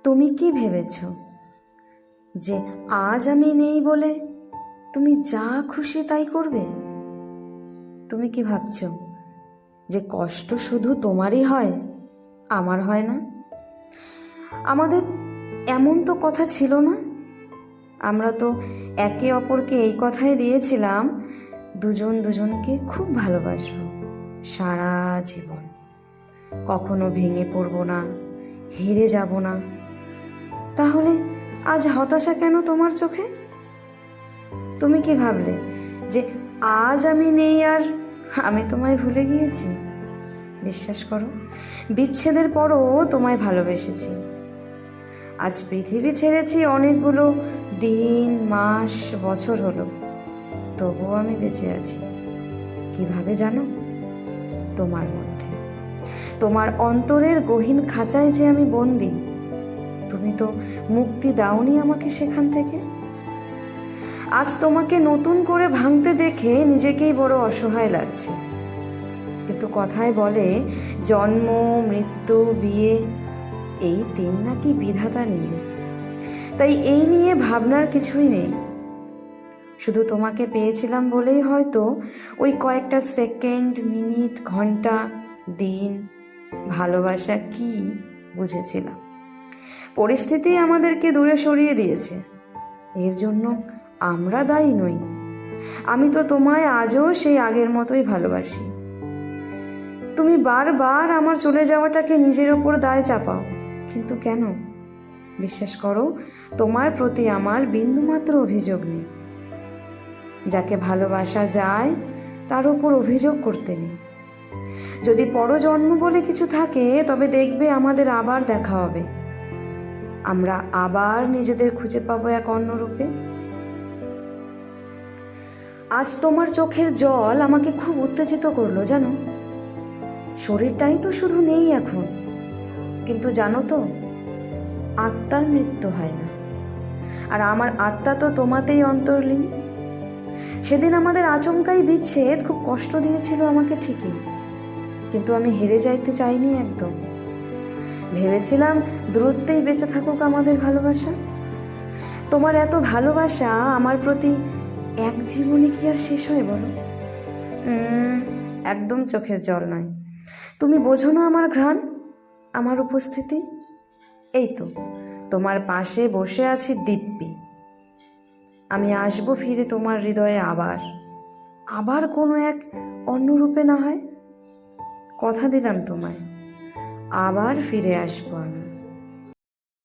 তুমি কি ভেবেছ যে আজ আমি নেই বলে তুমি যা খুশি তাই করবে? তুমি কি ভাবছ যে কষ্ট শুধু তোমারই হয়, আমার হয় না? আমাদের এমন তো কথা ছিল না। আমরা তো একে অপরকে এই কথাই দিয়েছিলাম, দুজন দুজনকে খুব ভালোবাসবো সারা জীবন, কখনো ভেঙে পড়বো না, হেরে যাব না। তাহলে আজ হতাশা কেন তোমার চোখে? তুমি কি ভাবলে যে আজ আমি নেই আর আমি তোমায় ভুলে গিয়েছি? বিশ্বাস করো, বিচ্ছেদের পরও তোমায় ভালোবেসেছি। আজ পৃথিবী ছেড়েছি অনেকগুলো দিন, মাস, বছর হলো, তবুও আমি বেঁচে আছি। কিভাবে জানো? তোমার মধ্যে, তোমার অন্তরের গহীন খাঁচায় যে আমি বন্দি। তুমি তো মুক্তি দাওনি আমাকে সেখান থেকে। আজ তোমাকে নতুন করে ভাঙতে দেখে নিজেকেই বড় অসহায় লাগছে। কিন্তু কথায় বলে, জন্ম, মৃত্যু, বিয়ে, এই তিন নাকি বিধাতা নেই। তাই এই নিয়ে ভাবনার কিছুই নেই। শুধু তোমাকে পেয়েছিলাম বলেই হয়তো ওই কয়েকটা সেকেন্ড, মিনিট, ঘন্টা, দিন ভালোবাসা কি বুঝেছিলাম। পরিস্থিতি আমাদেরকে দূরে সরিয়ে দিয়েছে, এর জন্য আমরা দায়ী নই। আমি তো তোমায় আজও সেই আগের মতোই ভালোবাসি। তুমি বারবার আমার চলে যাওয়াটাকে নিজের ওপর দায় চাপাও, কিন্তু কেন? বিশ্বাস করো, তোমার প্রতি আমার বিন্দুমাত্র অভিযোগ নেই। যাকে ভালোবাসা যায় তার উপর অভিযোগ করতে নেই। যদি পরজন্ম বলে কিছু থাকে, তবে দেখবে আমাদের আবার দেখা হবে। আমরা আবার নিজেদের খুঁজে পাবো এক অন্য রূপে। আজ তোমার চোখের জল আমাকে খুব উত্তেজিত করলো, জানো? শরীরটাই তো শুধু নেই এখন, কিন্তু জানো তো, আত্মার মৃত্যু হয় না। আর আমার আত্মা তো তোমাতেই অন্তর্লীন। সেদিন আমাদের আচমকাই বিচ্ছেদ খুব কষ্ট দিয়েছিল আমাকে ঠিকই, কিন্তু আমি হেরে যাইতে চাইনি একদম। ভেবেছিলাম দূরত্বেই বেঁচে থাকুক আমাদের ভালোবাসা। তোমার এত ভালোবাসা আমার প্রতি এক জীবনে কি আর শেষ হয় বলো? একদম চোখের জল নয়। তুমি বোঝো না আমার ঘ্রাণ, আমার উপস্থিতি। এই তো তোমার পাশে বসে আছি দিব্যি। আমি আসবো ফিরে তোমার হৃদয়ে আবার, আবার কোনো এক অন্য রূপে না হয়। কথা দিলাম তোমায়, আবার ফিরে আসবো আমি।